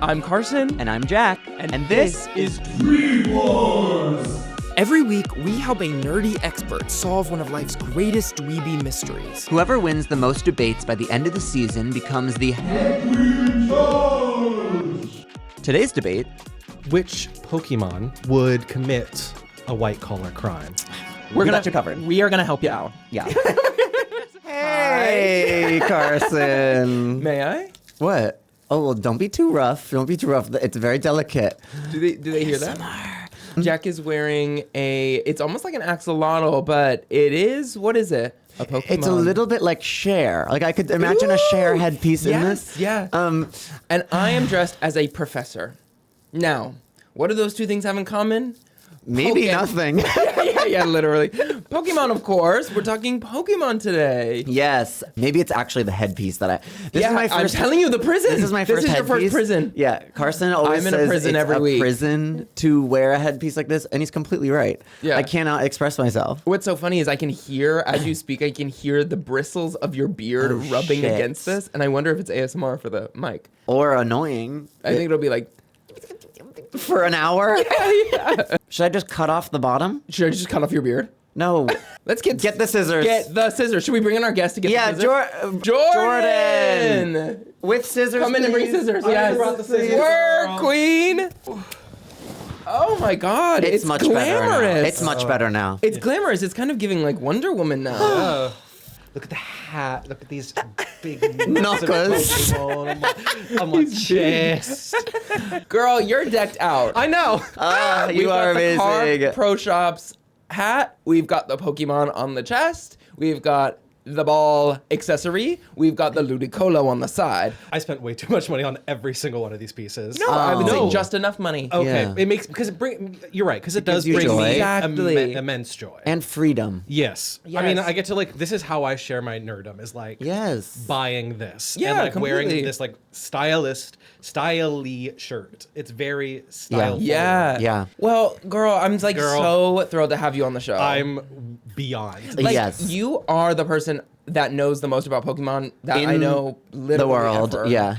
I'm Carson. And I'm Jack. And this is Dweeb Wars! Every week, we help a nerdy expert solve one of life's greatest dweeby mysteries. Whoever wins the most debates by the end of the season becomes the Head Dweeb. Today's debate. Which Pokemon would commit a white-collar crime? We got you covered. We are gonna help you out. Yeah. Hey, Carson. May I? What? Oh, well, don't be too rough. Don't be too rough. It's very delicate. Do they hear that? Jack is wearing it's almost like an axolotl, but it is, what is it? A Pokemon. It's a little bit like Cher. Like I could imagine a Cher headpiece in this. Yeah. And I am dressed as a professor. Now, what do those two things have in common? Maybe nothing. yeah, literally. Pokemon, of course. We're talking Pokemon today. Yes. Maybe it's actually the headpiece that This is my first. I'm telling you, the prison. This is my first This is headpiece. your first prison. Yeah. Carson always I'm in a says prison it's every a week. prison to wear a headpiece like this, and he's completely right. Yeah. I cannot express myself. What's so funny is I can hear, as you speak, I can hear the bristles of your beard rubbing shit. against this, and I wonder if it's ASMR for the mic. Or annoying. I think it'll be like... For an hour? Yeah. Should I just cut off the bottom? Should I just cut off your beard? No. Let's get the scissors. Get the scissors. Should we bring in our guest to get the scissors? Jordan. With scissors, Come in and bring please. scissors. I Yes. brought the scissors. Work, queen. Oh my God. It's much glamorous. better now. It's much better now. It's glamorous. It's kind of giving like Wonder Woman now. Look at the hat. Look at these big Knuckles. on my chest. Girl, you're decked out. I know. You are We've got the amazing. Carp Pro Shops hat. We've got the Pokemon on the chest. We've got the ball accessory. We've got the Ludicolo on the side. I spent way too much money on every single one of these pieces. No, I would say No. just enough money. Okay, Yeah. it makes you're right, because it does gives you bring joy. me Exactly. immense joy. And freedom. Yes. I mean, I get to this is how I share my nerdom, is like Yes. buying this. Yeah, and like wearing completely. this like styly shirt. It's very style. Yeah. Yeah. Well, girl, I'm like Girl. so thrilled to have you on the show. I'm beyond. like, Yes. You are the person that knows the most about Pokemon that I In know literally The world. ever. Yeah.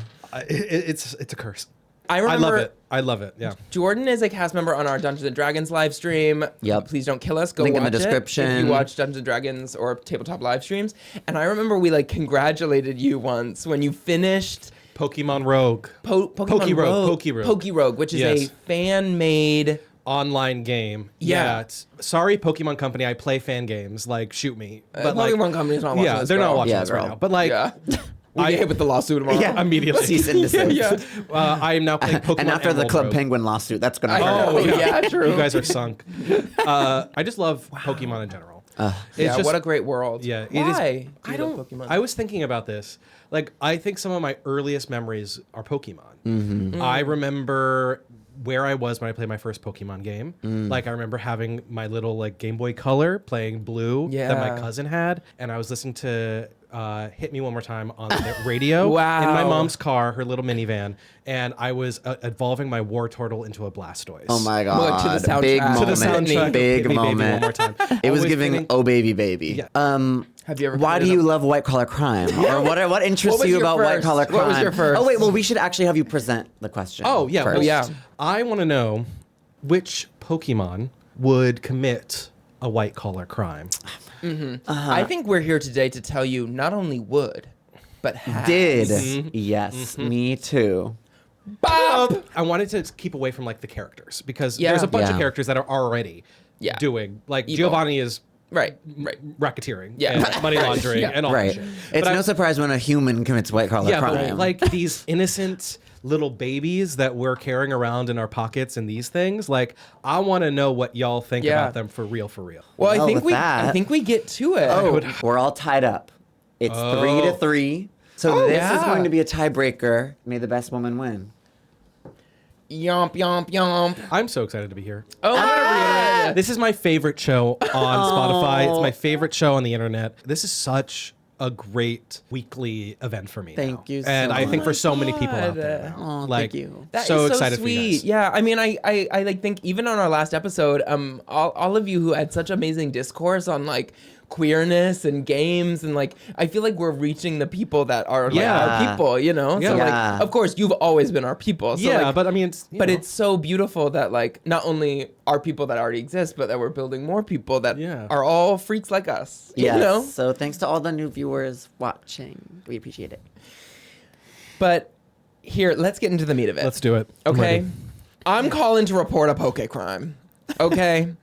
It's a curse. I remember I love it. I love it. Yeah. Jordan is a cast member on our Dungeons and Dragons live stream. Yep. Please don't kill us. Go Link watch in the it description. if you watch Dungeons and Dragons or tabletop live streams. And I remember we like congratulated you once when you finished Pokemon Rogue. Pokemon Rogue. Pokerogue, which is Yes. a fan-made. Online game. Yeah. Sorry, Pokemon Company. I play fan games. Like, shoot me. But Pokemon Company's not watching yeah, this, they're girl. not watching Yeah, this right girl. now. But like, Yeah. We get hit with the lawsuit tomorrow. Yeah. immediately. Cease and desist. Yeah. I am now playing Pokemon. And after the Emerald Club Rogue. Penguin lawsuit, that's going to Oh, hurt. yeah, true. You guys are sunk. I just love Pokemon in general. It's Yeah, just, what a great world. Yeah, it Why? is. Do you love Pokemon? I was thinking about this. Like, I think some of my earliest memories are Pokemon. Mm-hmm. I remember where I was when I played my first Pokemon game. Like, I remember having my little like Game Boy Color playing Blue that Yeah. my cousin had, and I was listening to Hit Me One More Time on the radio Wow. in my mom's car, her little minivan, and I was evolving my Wartortle into a Blastoise. Oh my God. Well, to the soundtrack. Big To the moment. soundtrack of Big Hit Me, Baby, moment. One More Time. It was Always giving feeling- "Oh Baby Baby." Yeah. Have you ever Why do committed you a- love white collar crime? Or what interests What was you your about white first? collar crime? What was your first? Oh wait, well we should actually have you present the question. Oh yeah, first. well, yeah. I want to know which Pokemon would commit a white collar crime. I think we're here today to tell you not only would, but has. Did. Yes, me too. Bob! I wanted to keep away from like the characters, because Yeah. there's a bunch Yeah. of characters that are already Yeah. doing like Evil. Giovanni is Right. racketeering Yeah. and money laundering Yeah. and all that Right. shit. It's But no I- surprise when a human commits white collar yeah, crime. but like these innocent little babies that we're carrying around in our pockets and these things, like I want to know what y'all think Yeah. about them for real, for real. Well, Well, I think with we that- I think we get to it. Oh, we're all tied up. It's 3-3. So Oh, this is yeah. going to be a tiebreaker. May the best woman win. Yomp, yomp, yomp. I'm so excited to be here. Oh, I'm gonna reiterate it. This is my favorite show on Spotify. It's my favorite show on the internet. This is such a great weekly event for me. Thank now. you so And I think much. for so many people out there. God. Now. Oh, like, thank you. That so is excited for you sweet. guys. Yeah, I mean, I like think even on our last episode, all of you who had such amazing discourse on like queerness and games, and like I feel like we're reaching the people that are like Yeah. our people, you know. So Yeah. like, of course, you've always been our people. So Yeah, like, but I mean, it's, but it's so beautiful that like not only are people that already exist, but that we're building more people that Yeah. are all freaks like us. Yes. You know. So thanks to all the new viewers watching. We appreciate it. But here, let's get into the meat of it. Let's do it. I'm Okay. ready. I'm calling to report a poke crime. Okay.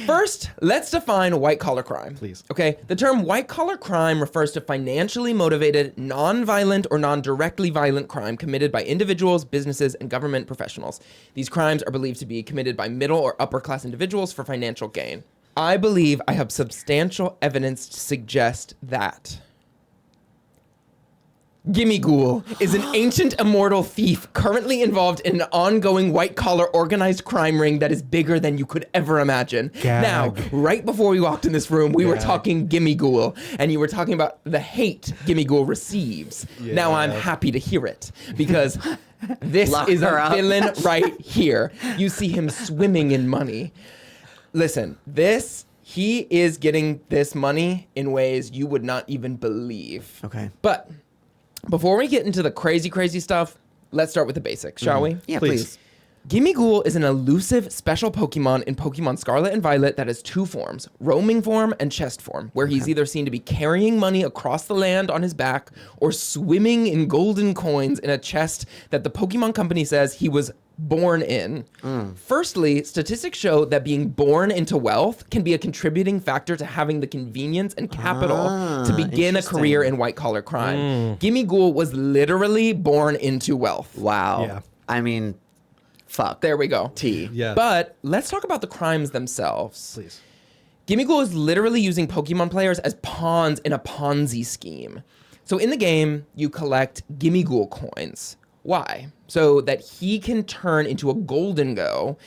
First, let's define white collar crime. Please. Okay. The term white collar crime refers to financially motivated, non-violent or non-directly violent crime committed by individuals, businesses, and government professionals. These crimes are believed to be committed by middle or upper class individuals for financial gain. I believe I have substantial evidence to suggest that Gimmighoul is an ancient immortal thief currently involved in an ongoing white-collar organized crime ring that is bigger than you could ever imagine. Gag. Now, right before we walked in this room, we were Gag. talking Gimmighoul, and you were talking about the hate Gimmighoul receives. Yeah. Now I'm happy to hear it, because this Lock is her a up. villain right here. You see him swimming in money. Listen, he is getting this money in ways you would not even believe. Okay. But before we get into the crazy, crazy stuff, let's start with the basics, shall we? Yeah, Please. please. Gimmighoul is an elusive special Pokemon in Pokemon Scarlet and Violet that has two forms, roaming form and chest form, where he's either seen to be carrying money across the land on his back or swimming in golden coins in a chest that the Pokemon Company says he was born in. Firstly, statistics show that being born into wealth can be a contributing factor to having the convenience and capital to begin a interesting. career in white-collar crime. Gimmighoul was literally born into wealth. Wow. Yeah. I mean, fuck. There we go. T. Yeah. But let's talk about the crimes themselves. Please. Gimmighoul is literally using Pokemon players as pawns in a Ponzi scheme. So in the game, you collect Gimmighoul coins. Why? So that he can turn into a Golden Go,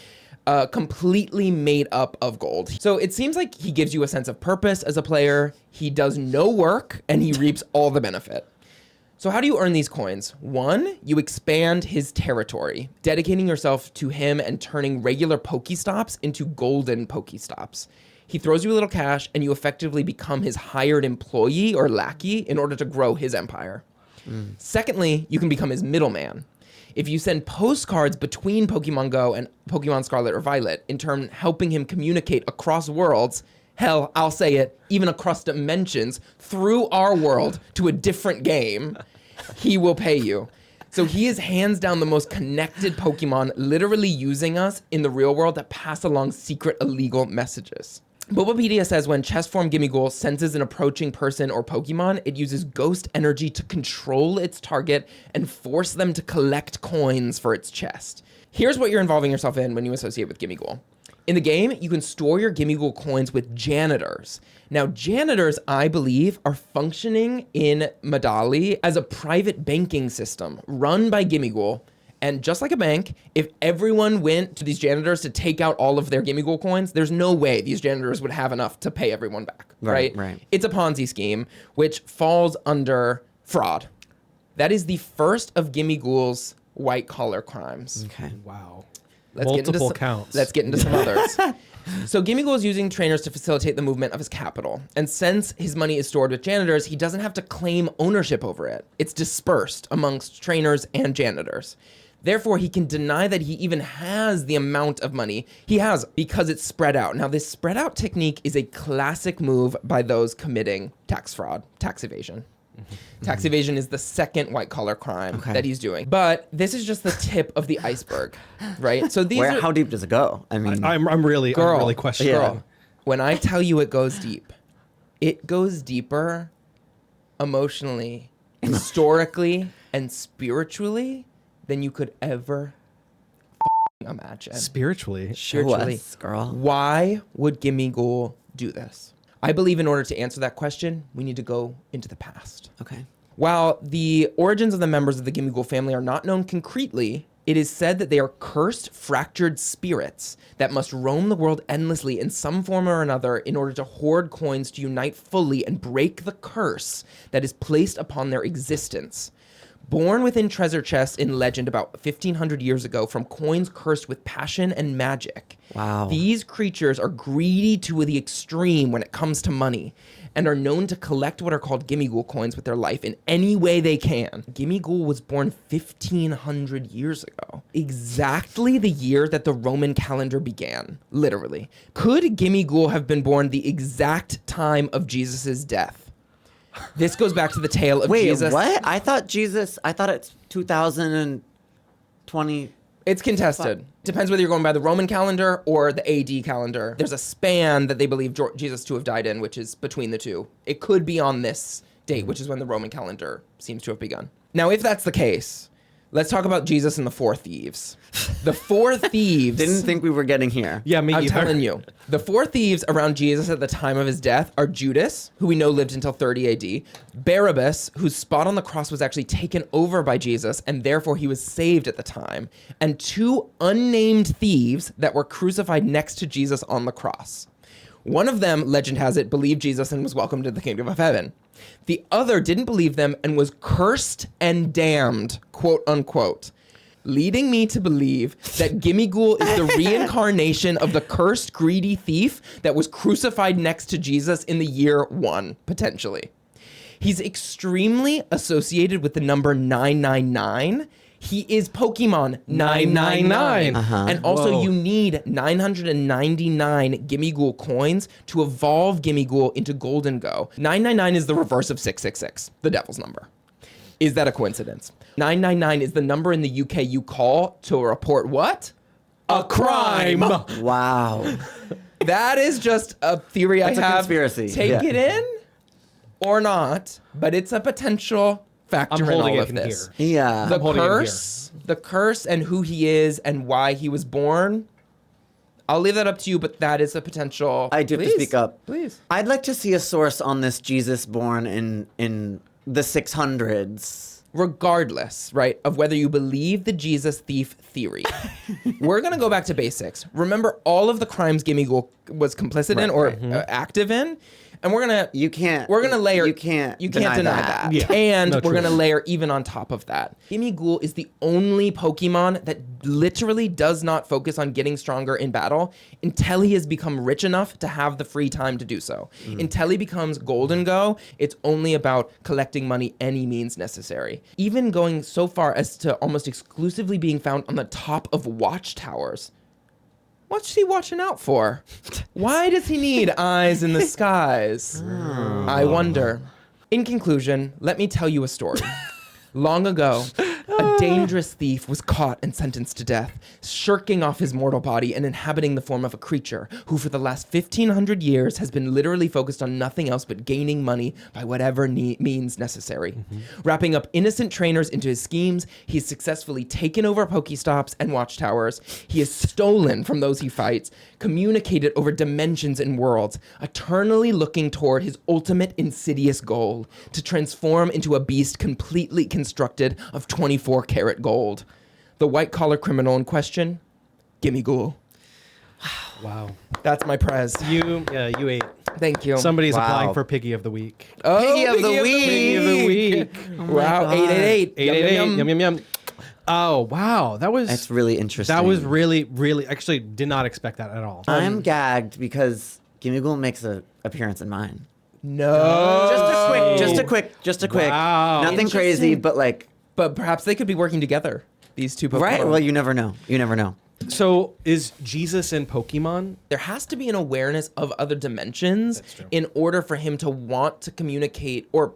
completely made up of gold. So it seems like he gives you a sense of purpose as a player. He does no work, and he reaps all the benefit. So how do you earn these coins? One, you expand his territory, dedicating yourself to him and turning regular Pokestops into golden Pokestops. He throws you a little cash, and you effectively become his hired employee or lackey in order to grow his empire. Secondly, you can become his middleman. If you send postcards between Pokemon Go and Pokemon Scarlet or Violet, in turn helping him communicate across worlds, hell, I'll say it, even across dimensions, through our world to a different game, he will pay you. So he is hands down the most connected Pokemon, literally using us in the real world to pass along secret illegal messages. Bulbapedia says when chest form Gimmighoul senses an approaching person or Pokemon, it uses ghost energy to control its target and force them to collect coins for its chest. Here's what you're involving yourself in when you associate with Gimmighoul. In the game, you can store your Gimmighoul coins with janitors. Now, janitors, I believe, are functioning in Medali as a private banking system run by Gimmighoul. And just like a bank, if everyone went to these janitors to take out all of their Gimmighoul coins, there's no way these janitors would have enough to pay everyone back, right? Right. It's a Ponzi scheme, which falls under fraud. That is the first of Gimmighoul's white-collar crimes. Okay. Wow. Let's get into Multiple some, counts. Let's get into some others. So Gimmighoul is using trainers to facilitate the movement of his capital. And since his money is stored with janitors, he doesn't have to claim ownership over it. It's dispersed amongst trainers and janitors. Therefore, he can deny that he even has the amount of money he has because it's spread out. Now, this spread out technique is a classic move by those committing tax fraud, tax evasion. Tax evasion is the second white-collar crime that he's doing. But this is just the tip of the iceberg, right? So these are... How deep does it go? I mean, I'm really questioning. Girl, when I tell you it goes deep, it goes deeper emotionally, historically, and spiritually than you could ever imagine. Spiritually. show us, girl. Why would Gimmighoul do this? I believe in order to answer that question, we need to go into the past. Okay. While the origins of the members of the Gimmighoul family are not known concretely, it is said that they are cursed, fractured spirits that must roam the world endlessly in some form or another in order to hoard coins to unite fully and break the curse that is placed upon their existence. Born within treasure chests in legend about 1,500 years ago from coins cursed with passion and magic. Wow. These creatures are greedy to the extreme when it comes to money and are known to collect what are called Gimmighoul coins with their life in any way they can. Gimmighoul was born 1,500 years ago, exactly the year that the Roman calendar began, literally. Could Gimmighoul have been born the exact time of Jesus' death? This goes back to the tale of Wait, Jesus. what? I thought it's 2020. It's contested. Depends whether you're going by the Roman calendar or the AD calendar. There's a span that they believe Jesus to have died in, which is between the two. It could be on this date, which is when the Roman calendar seems to have begun. Now, if that's the case, let's talk about Jesus and the four thieves. The four thieves... Didn't think we were getting here. Yeah, me I'm either. telling you. The four thieves around Jesus at the time of his death are Judas, who we know lived until 30 AD, Barabbas, whose spot on the cross was actually taken over by Jesus, and therefore he was saved at the time, and two unnamed thieves that were crucified next to Jesus on the cross. One of them, legend has it, believed Jesus and was welcomed to the kingdom of heaven. The other didn't believe them and was cursed and damned, quote unquote. Leading me to believe that Gimmighoul is the reincarnation of the cursed, greedy thief that was crucified next to Jesus in the year 1, potentially. He's extremely associated with the number 999. He is Pokemon 999. And also Whoa. you need 999 Gimmighoul coins to evolve Gimmighoul into Golden Go. 999 is the reverse of 666, the devil's number. Is that a coincidence? 999 is the number in the UK you call to report what? A crime. Wow. That is just a theory That's I a have. conspiracy. Take Yeah. it in or not, but it's a potential factor I'm in holding all it of in this. here. Yeah. The holding it in curse and who he is and why he was born. I'll leave that up to you, but that is a potential. I do have to Please, speak up. Please. I'd like to see a source on this Jesus born in the 600s. Regardless, right, of whether you believe the Jesus thief theory, we're going to go back to basics. Remember all of the crimes Gimmighoul was complicit in or active in, and we're going to layer. You can't deny that. Yeah. And No, we're true. going to layer even on top of that. Gimmighoul is the only Pokemon that literally does not focus on getting stronger in battle until he has become rich enough to have the free time to do so. Until he becomes Golden Go, it's only about collecting money any means necessary. Even going so far as to almost exclusively being found on the top of watchtowers. What's he watching out for? Why does he need eyes in the skies? I wonder. In conclusion, let me tell you a story. Long ago, a dangerous thief was caught and sentenced to death, shirking off his mortal body and inhabiting the form of a creature who for the last 1,500 years has been literally focused on nothing else but gaining money by whatever means necessary. Wrapping up innocent trainers into his schemes, he has successfully taken over Pokestops and watchtowers. He has stolen from those he fights, communicated over dimensions and worlds, eternally looking toward his ultimate insidious goal, to transform into a beast completely constructed of 24-karat gold. The white-collar criminal in question, Gimmighoul. Wow. That's my prez. You ate. Thank you. Somebody's Wow. applying for Piggy of the Week. Oh, Piggy of the Week. Piggy of the Week. Wow, God. 888. 888. Yum, yum, yum. Oh, wow. That's really interesting. That was really, really, actually did not expect that at all. I'm gagged because Gimmighoul makes an appearance in mine. No. Just a quick. Wow. Nothing crazy, Interesting. but like, But perhaps they could be working together, these two Pokemon. right? Well, you never know. You never know. So is Jesus in Pokemon? There has to be an awareness of other dimensions true. in order for him to want to communicate or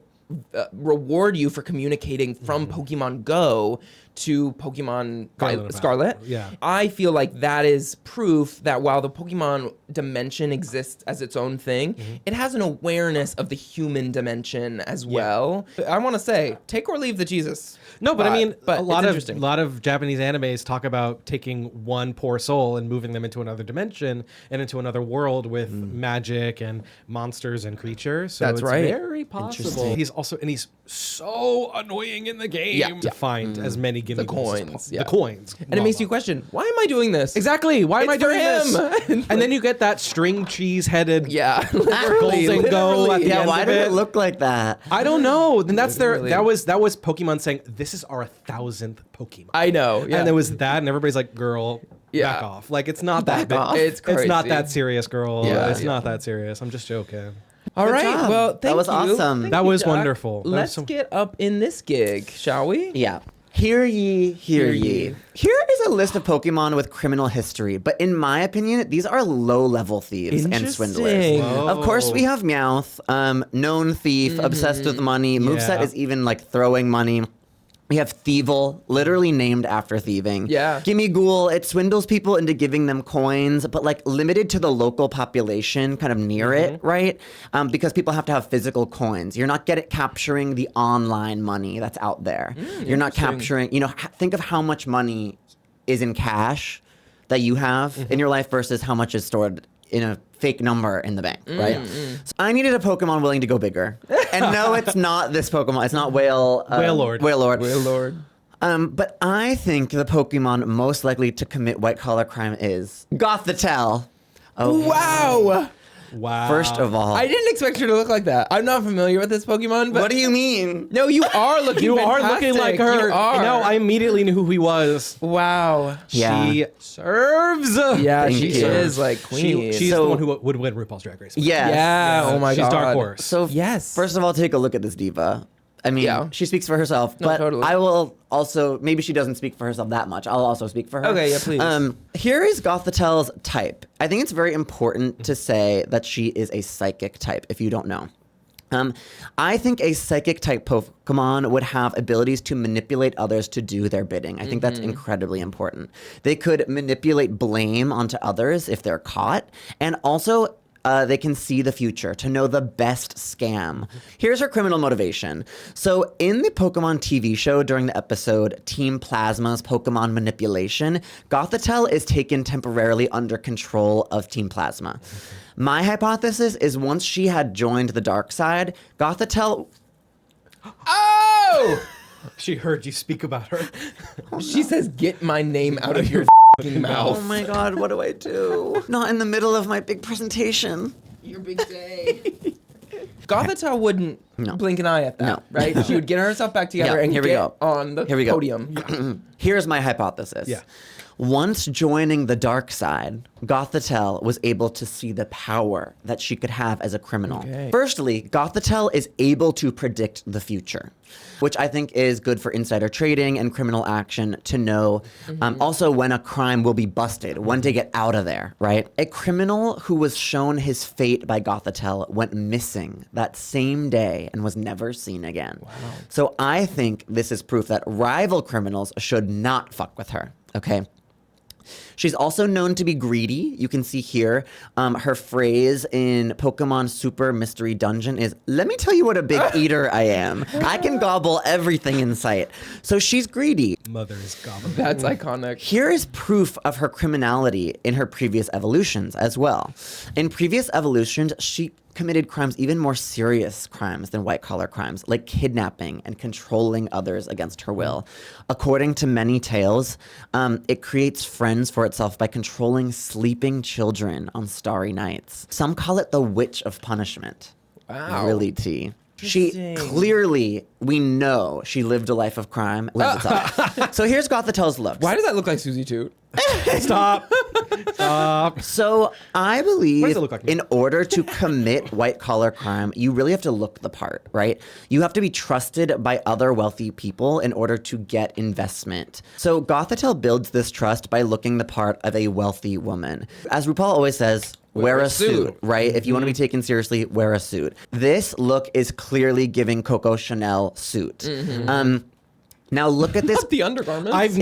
reward you for communicating from Pokemon Go to Pokemon Scarlet. Yeah. I feel like that is proof that while the Pokemon dimension exists as its own thing, it has an awareness of the human dimension as well. I want to say, take or leave the Jesus. No, but I mean, but a lot it's of interesting. Japanese animes talk about taking one poor soul and moving them into another dimension and into another world with magic and monsters and creatures. So That's it's right. very possible. He's so annoying in the game Yeah. to find as many coins, yeah. The coins. And it makes you question, why am I doing this? Exactly. Why am I It's for doing this? And then you get that string cheese headed Yeah. golden go at the Yeah, end why of did it. it look like that? I don't know. Then that's Literally. that was Pokemon saying this is our 1,000th Pokemon. I know. Yeah. And there was that, and everybody's like, "Girl, Yeah. back off!" Like it's not Back that big. off. It's It's not crazy. that serious, girl. Yeah. It's Yeah. not that serious. I'm just joking. All right. job. Well, That thank was you. awesome. Thank That you, was Doc. wonderful. That was Let's so- get up in this gig, shall we? Yeah. Hear ye, hear Hear ye. ye. Here is a list of Pokemon with criminal history, but in my opinion, these are low-level thieves and swindlers. Interesting. Whoa. Of course, we have Meowth, known thief, obsessed with money. Moveset Yeah. is even like throwing money. We have Thievul, literally named after thieving. Yeah. Gimmighoul, it swindles people into giving them coins, but like limited to the local population, kind of near it, right? Because people have to have physical coins. You're not capturing the online money that's out there. You're not capturing, think of how much money is in cash that you have in your life versus how much is stored in a fake number in the bank, right? So I needed a Pokemon willing to go bigger. And no, it's not this Pokemon. It's not Wailord. Wailord. But I think the Pokemon most likely to commit white collar crime is Gothitelle. Oh, Wow. Wow. First of all, I didn't expect you to look like that. I'm not familiar with this Pokemon, but what do you mean? no, you are looking. You are looking like fantastic. her. You are. No, I immediately knew who he was. Wow. Yeah. She serves. Yeah, Thank she you. is like queen. She's So- the one who would win RuPaul's Drag Race. Yes. Yeah. Oh my She's god. Dark Horse. So Yes. first of all, take a look at this diva. I mean, Yeah. she speaks for herself, No, but totally. I will also, maybe she doesn't speak for herself that much. I'll also speak for her. Okay, yeah, please. Here is Gothitelle's type. I think it's very important to say that she is a psychic type, if you don't know. I think a psychic type Pokemon would have abilities to manipulate others to do their bidding. I think that's incredibly important. They could manipulate blame onto others if they're caught, and also they can see the future to know the best scam. Here's her criminal motivation. So in the Pokemon TV show during the episode Team Plasma's Pokemon Manipulation, Gothitelle is taken temporarily under control of Team Plasma. My hypothesis is once she had joined the dark side, Gothitelle... Oh! She heard you speak about her. She says, "Get my name out of your fucking mouth." Oh my god, what do I do? Not in the middle of my big presentation. Your big day. Gothitelle wouldn't No. blink an eye at that, No. right? She would get herself back together Yeah, and here we get go. on the Here we go. podium. Here's my hypothesis. Yeah. Once joining the dark side, Gothitelle was able to see the power that she could have as a criminal. Okay. Firstly, Gothitelle is able to predict the future, which I think is good for insider trading and criminal action to know also when a crime will be busted, when to get out of there, right? A criminal who was shown his fate by Gothitelle went missing that same day and was never seen again. Wow. So I think this is proof that rival criminals should not fuck with her, okay? She's also known to be greedy. You can see here her phrase in Pokemon Super Mystery Dungeon is, "Let me tell you what a big eater I am. I can gobble everything in sight." So she's greedy. Mother is gobbling. That's iconic. Here is proof of her criminality in her previous evolutions as well. In previous evolutions, she committed crimes, even more serious crimes than white-collar crimes, like kidnapping and controlling others against her will. According to many tales, it creates friends for itself by controlling sleeping children on starry nights. Some call it the Witch of Punishment. Wow. Really tea. She Interesting. clearly, we know she lived a life of crime. Lends itself. So here's Gothitelle's looks. Why does that look like Susie Toot? Stop. Stop. So I What does believe it look like? in order to commit white collar crime, you really have to look the part, right? You have to be trusted by other wealthy people in order to get investment. So Gothitelle builds this trust by looking the part of a wealthy woman. As RuPaul always says, wear a suit, right? If you want to be taken seriously, wear a suit. This look is clearly giving Coco Chanel suit. Now look at this. The undergarments. I've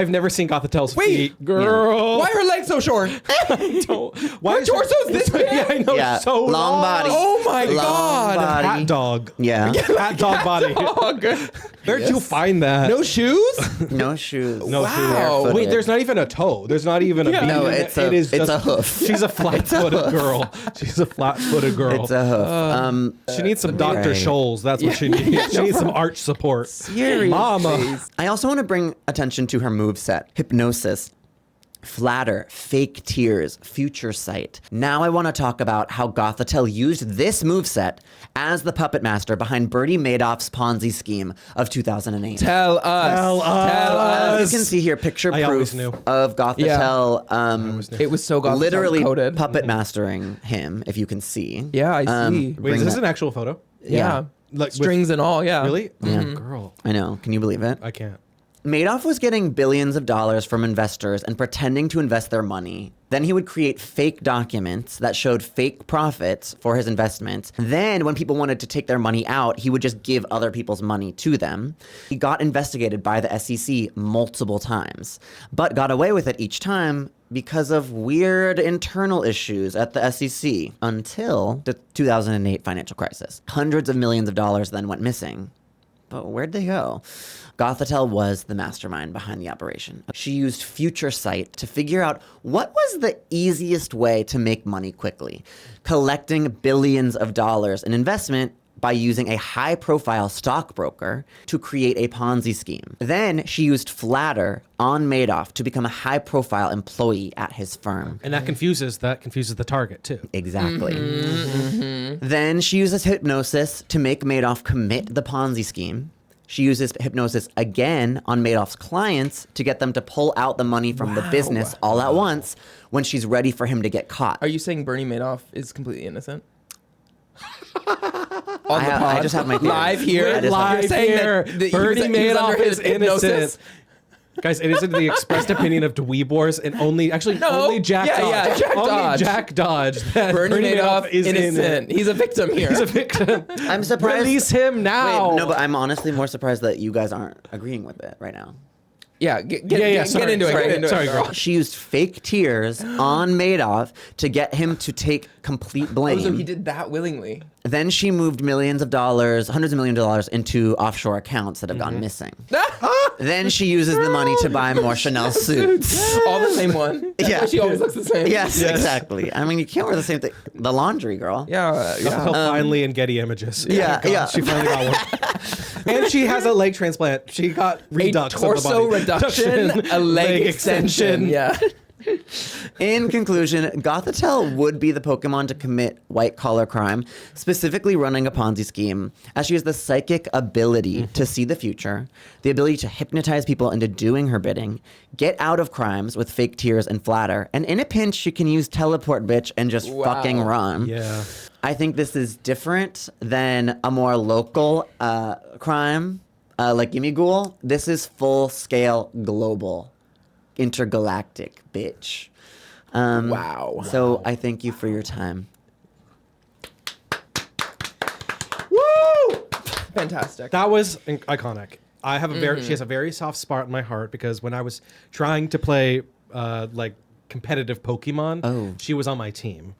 never seen Gothitelle's Wait. feet, girl. Why are her legs so short? Why Her is her- torso's this big? Yeah, I know. Yeah, So long body. Oh my Long god. body. Hat dog. Yeah. Hat dog body. Dog. Where'd you find that? No shoes? No shoes. No Wow. shoe. Barefooted. Wait, there's not even a toe. There's not even a bead. No, it's a- It is it's just, a hoof. She's a flat-footed girl. She's a flat-footed girl. It's a hoof. She needs some Dr. Right. Scholl's. That's what she needs. She needs some arch support. report. Serious Mama. face. I also want to bring attention to her moveset. Hypnosis, flatter, fake tears, future sight. Now I want to talk about how Gothitelle used this moveset as the puppet master behind Bernie Madoff's Ponzi scheme of 2008. Tell us. As you can see here, picture I always proof knew. of Gothitelle It was so Gothitelle literally coded. puppet mastering him, if you can see. Yeah, I see. Wait, bring is this that- an actual photo? Yeah. Like, Strings and all, yeah. Really? Yeah. Oh, girl. I know. Can you believe it? I can't. Madoff was getting billions of dollars from investors and pretending to invest their money. Then he would create fake documents that showed fake profits for his investments. Then, when people wanted to take their money out, he would just give other people's money to them. He got investigated by the SEC multiple times, but got away with it each time because of weird internal issues at the SEC until the 2008 financial crisis. Hundreds of millions of dollars then went missing. But where'd they go? Gothitelle was the mastermind behind the operation. She used future sight to figure out what was the easiest way to make money quickly, collecting billions of dollars in investment by using a high-profile stockbroker to create a Ponzi scheme. Then she used flatter on Madoff to become a high-profile employee at his firm. And that confuses the target too. Exactly. Then she uses hypnosis to make Madoff commit the Ponzi scheme. She uses hypnosis again on Madoff's clients to get them to pull out the money from the business all at once when she's ready for him to get caught. Are you saying Bernie Madoff is completely innocent? I just have my theory. Live here. I just have- You're saying that Bernie he was under Madoff is hypnosis? innocent. Guys, it isn't the expressed opinion of Dweeb Wars, and only Jack Dodge. Jack Dodge. Jack Dodge. That Bernie Madoff is innocent. He's a victim here. He's a victim. I'm surprised. Release him now. Wait, no, but I'm honestly more surprised that you guys aren't agreeing with it right now. Yeah, get Sorry, into it. sorry, Get into sorry, it. girl. She used fake tears on Madoff to get him to take complete blame. Oh, so he did that willingly. Then she moved millions of dollars, hundreds of millions of dollars into offshore accounts that have gone missing. Then she uses the money to buy more Chanel suits. All the same one. That's Yeah. why she always looks the same. Yes, exactly. I mean, you can't wear the same thing. The laundry, girl. Yeah. Until finally in Getty Images. Yeah, Thank God, yeah. She finally got one. And she has a leg transplant. She got redux of the torso body. reduction, a leg extension. Yeah. In conclusion, Gothitelle would be the Pokemon to commit white-collar crime, specifically running a Ponzi scheme, as she has the psychic ability to see the future, the ability to hypnotize people into doing her bidding, get out of crimes with fake tears and flatter, and in a pinch, she can use teleport bitch and just fucking run. Yeah. I think this is different than a more local crime like Gimmighoul. This is full-scale global. Intergalactic bitch. Wow. So I thank you for your time. Woo! Fantastic. That was iconic. I have a very she has a very soft spot in my heart because when I was trying to play like competitive Pokemon, she was on my team.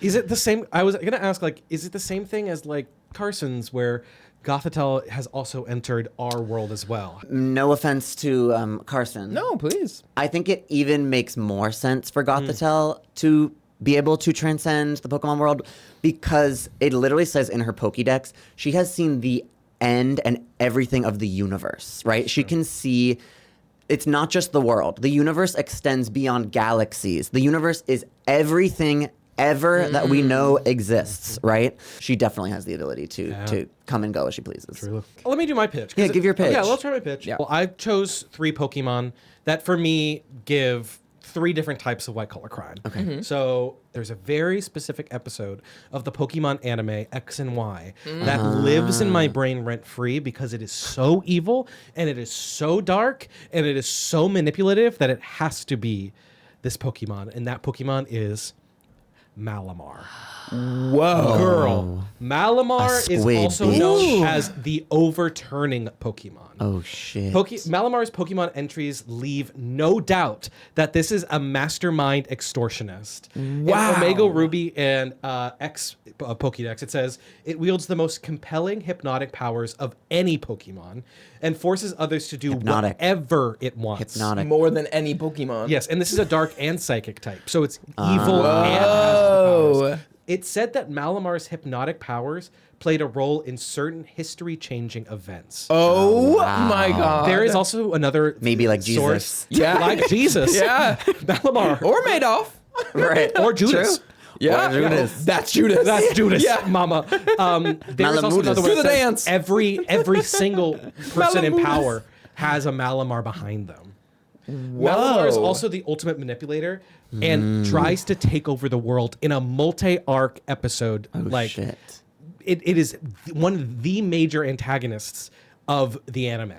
Is it the same? I was gonna ask, like, is it the same thing as like Carson's, where Gothitelle has also entered our world as well? No offense to Carson. No, please. I think it even makes more sense for Gothitelle to be able to transcend the Pokemon world because it literally says in her Pokédex, she has seen the end and everything of the universe, right? She can see, it's not just the world. The universe extends beyond galaxies. The universe is everything ever that we know exists, right? She definitely has the ability to come and go as she pleases. True. Let me do my pitch. Yeah, give your pitch. Yeah, let's try my pitch. Yeah. Well, I chose 3 Pokemon that for me give 3 different types of white collar crime. Okay. So there's a very specific episode of the Pokemon anime X and Y that lives in my brain rent free because it is so evil and it is so dark and it is so manipulative that it has to be this Pokemon. And that Pokemon is Malamar. Whoa. Girl. Malamar is squid also bitch. known as the overturning Pokemon. Oh, shit. Malamar's Pokemon entries leave no doubt that this is a mastermind extortionist. Wow. In Omega Ruby and X Pokédex, it says it wields the most compelling hypnotic powers of any Pokemon and forces others to do whatever it wants. Hypnotic. More than any Pokemon. Yes, and this is a dark and psychic type, so it's evil and has the powers. It said that Malamar's hypnotic powers played a role in certain history-changing events. Oh my God. There is also another Maybe like source. Jesus. Yeah. Like Jesus. Yeah. Malamar. Or Madoff. Right. Or Judas. True. Yeah. Or Judas. That's Judas. That's Judas, Yeah. mama. There's also another Malamudis. one Do the that says dance. every single person in Malamudis. power has a Malamar behind them. Malamar is Whoa. also the ultimate manipulator and tries to take over the world in a multi-arc episode. Shit. It is one of the major antagonists of the anime.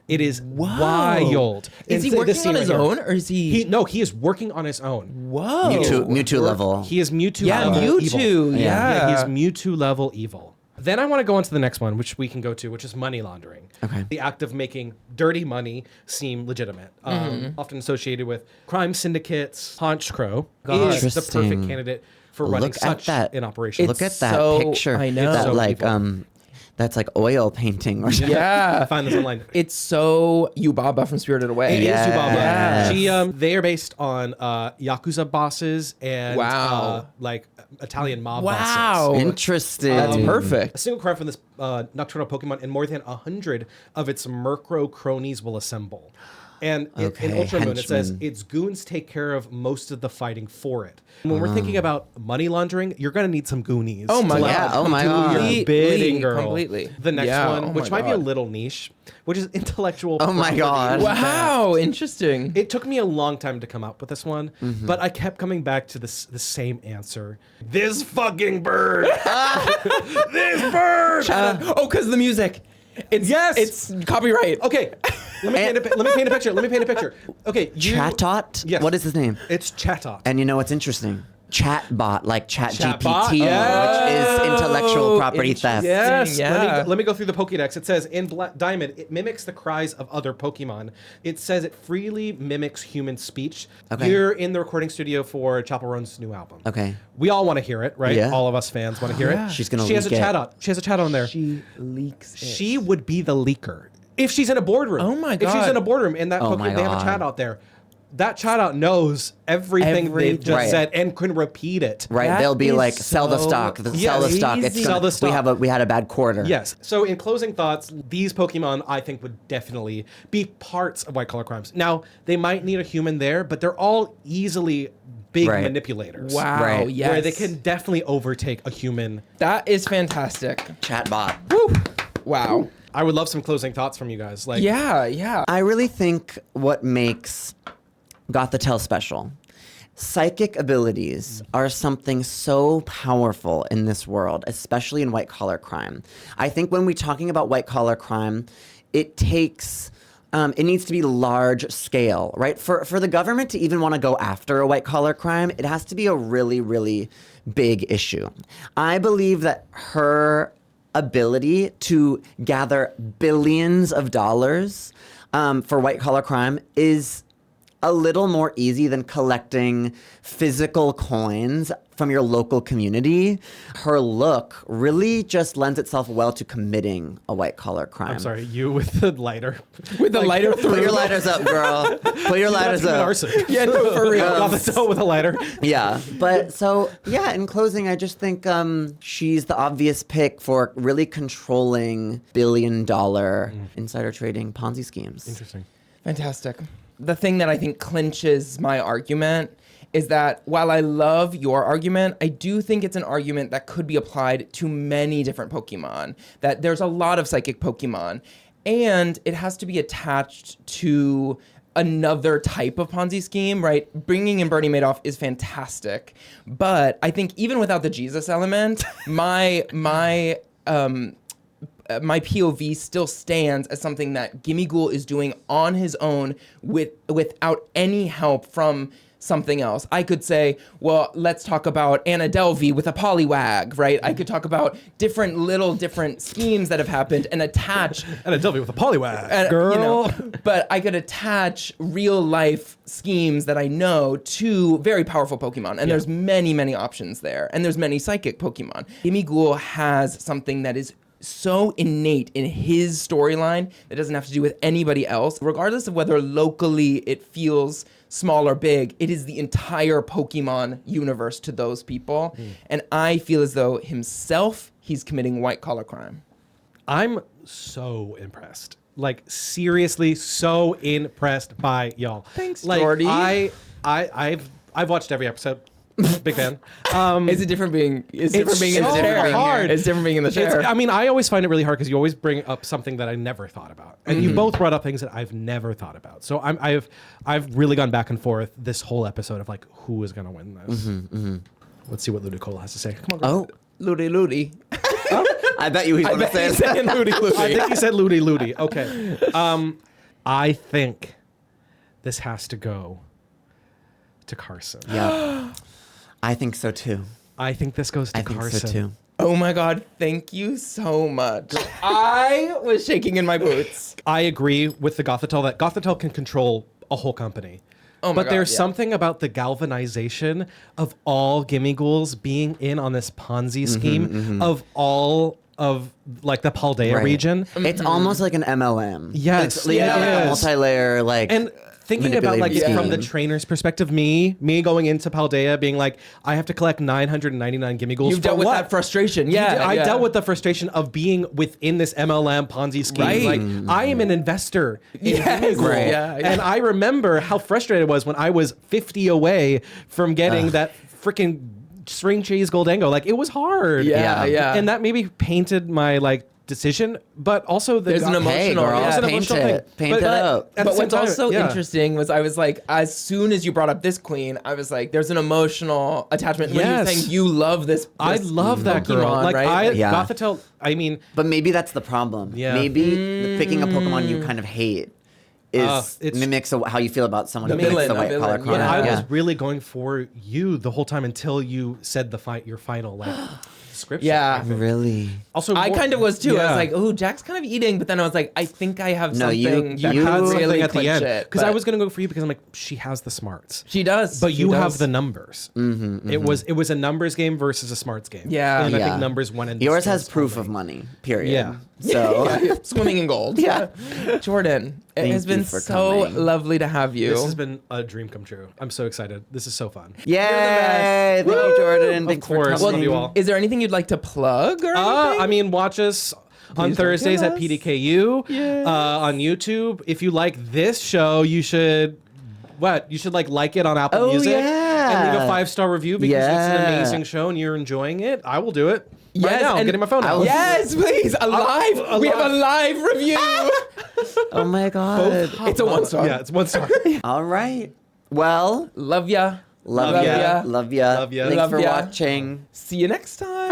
It is wild. Is he And working this scene on his right here. own, or is he? No, he is working on his own. Whoa. Mewtwo level. He is Mewtwo Yeah, level Mewtwo. evil. Yeah. He's Mewtwo level evil. Then I want to go on to the next one, which we can go to, which is money laundering. Okay. The act of making dirty money seem legitimate, often associated with crime syndicates. Honchcrow is the perfect Interesting. candidate for running Look at such that. an operation. Look at that so- picture. I know. That So like evil. that's like oil painting or something. Yeah. Find this online. It's so Yubaba from Spirited Away. It is Yubaba. Yes. She, they are based on Yakuza bosses and Wow. like Italian mob Wow. bosses. Interesting. That's A perfect. single cry from this nocturnal Pokemon, and more than 100 of its Murkrow cronies will assemble. And in Okay, Ultra Moon, it says henchmen. its goons take care of most of the fighting for it. When we're thinking about money laundering, you're going to need some goonies. Oh my to let God. them Oh my do God. your Completely, bidding, girl. completely. The next Yeah, one, oh which my might be a God. little niche, which is intellectual Oh my property. God. Wow. Interesting. It took me a long time to come up with this one, but I kept coming back to the same answer. This fucking bird. This bird. Because the music. It's Yes! It's copyright. Okay, let me paint a picture. Let me paint a picture. Okay, Chatot? Yes. What is his name? It's Chatot. And you know what's interesting? Chatbot, like Chatbot? ChatGPT, which is intellectual property theft. Yes. Yeah. Let me go through the Pokédex. It says in Diamond, it mimics the cries of other Pokemon. It says it freely mimics human speech. Okay. You're in the recording studio for Chapel Roan's new album. Okay. We all want to hear it, right? Yeah. All of us fans want to hear it. She's gonna She has a leak it. Chatot. She has a Chatot in there. She leaks it. She would be the leaker if she's in a boardroom. Oh my If she's God. in a boardroom and that Oh my they have a God. chat out there, that chat out knows everything they've just Right. said and can repeat it. Right, That they'll be is like, sell the so stock, sell the stock. It's crazy. gonna, Sell the stock. We had a bad quarter. Yes. So in closing thoughts, these Pokemon I think would definitely be parts of white collar crimes. Now they might need a human there, but they're all easily big Right. manipulators. Wow. Right. Yes. Where they can definitely overtake a human. That is fantastic. Chatbot. Woo. Wow. I would love some closing thoughts from you guys. Like, Yeah. Yeah. I really think what makes Gothitelle special, psychic abilities are something so powerful in this world, especially in white collar crime. I think when we're talking about white collar crime, it takes it needs to be large scale, right? For the government to even want to go after a white collar crime, it has to be a really, really big issue. I believe that her ability to gather billions of dollars for white collar crime is a little more easy than collecting physical coins from your local community. Her look really just lends itself well to committing a white collar crime. I'm sorry, you with the lighter. With the lighter through. Put your lighters up, girl. Put your lighters That's up. arson. Yeah, no, for real. Gothitelle with a lighter. Yeah, but so yeah. In closing, I just think she's the obvious pick for really controlling billion-dollar insider trading Ponzi schemes. Interesting. Fantastic. The thing that I think clinches my argument is that while I love your argument, I do think it's an argument that could be applied to many different Pokemon. That there's a lot of psychic Pokemon, and it has to be attached to another type of Ponzi scheme, right? Bringing in Bernie Madoff is fantastic, but I think even without the Jesus element, my POV still stands as something that Gimmighoul is doing on his own without any help from something else. I could say, well, let's talk about Anna Delvey with a Poliwag, right? I could talk about different schemes that have happened and attach And a Delvey with a Poliwag. you Girl. know, but I could attach real life schemes that I know to very powerful Pokemon. And there's many, many options there. And there's many psychic Pokemon. Gimmighoul has something that is so innate in his storyline that doesn't have to do with anybody else. Regardless of whether locally it feels small or big, it is the entire Pokemon universe to those people. And I feel as though himself, he's committing white collar crime. I'm so impressed. Like, seriously, so impressed by y'all. Thanks, like, Jordy. I've watched every episode. Big fan. Is it different being? It's different being in the so chair. hard. It's different being in the chair. I mean, I always find it really hard because you always bring up something that I never thought about, and you both brought up things that I've never thought about. So I've really gone back and forth this whole episode of like, who is gonna win this? Let's see what Ludicolo has to say. Come on. Oh, Ludi Ludi. I bet you he's I going to bet say he's that. saying Ludi Ludi. I think he said Ludi Ludi. Okay. I think this has to go to Carson. Yeah. I think so too. I think this goes to I think Carson. so too. Oh my God, thank you so much. I was shaking in my boots. I agree with the Gothitelle that Gothitelle can control a whole company. Oh my but God, there's yeah. something about the galvanization of all Gimmighouls being in on this Ponzi scheme of all of like the Paldea Right. region. It's almost like an MLM. Yes, It's, you know, like it a is. multi-layer, like, And thinking about like manipulative from the scheme. trainer's perspective, me going into Paldea being like, I have to collect 999 Gimmighoulls. You've for dealt with what? that frustration. Yeah, I yeah. dealt with the frustration of being within this MLM Ponzi scheme. Right. Like, I am an investor in Yes. Gimmighoul. Right. Yeah, yeah. And I remember how frustrated I was when I was 50 away from getting that freaking string cheese Goldango. Like, it was hard. Yeah, yeah. And that maybe painted my like decision, but also There's an Hey, emotional. girl, yeah. It's an paint emotional it. thing. Paint it up. At the But same what's time, also yeah. interesting was I was like, as soon as you brought up this queen, I was like, there's an emotional attachment. When you're Yes. saying you love this I this love that girl. Pokemon, Like, right? Yeah. Gothitelle, I mean, But maybe that's the problem. Yeah. Maybe picking a Pokemon you kind of hate it's- mimics how you feel about someone The who mimics villain, the the white collar villain, crime. yeah. I Yeah. was really going for you the whole time until you said your final like script. Yeah. Really? Also, I kind of was too. I yeah. was like, "Oh, Jack's kind of eating," but then I was like, "I think I have No, something you that you could had something really at the clinch end it." because I but was gonna go for you because I'm like, she has the smarts, She does, but she you does. have the numbers. It was a numbers game versus a smarts game. Yeah. and I Yeah. think numbers won. And Yours destroyed has proof something. of money, period. Yeah. So, Yeah, swimming in gold. Yeah. Jordan, it Thank has you been for so coming. lovely to have you. This has been a dream come true. I'm so excited. This is so fun. yay! Thank Woo! you, Jordan. Of Thanks course. for Love coming. you all. Is there anything you'd like to plug or anything? I mean, watch us on Please don't Thursdays kill at us. PDKU Yes. on YouTube. If you like this show, you should You should like it on Apple Oh, Music yeah. and leave a 5-star review because it's an Yeah. amazing show and you're enjoying it. I will do it. Right Yes, now, I'm and getting my phone I out. will- Yes, please. We have a live review. Oh my god. It's a 1-star. Yeah, it's 1-star. All right. Well, Love ya. love Love ya. ya. Love ya. Love ya. Thanks Love for ya. watching. See you next time.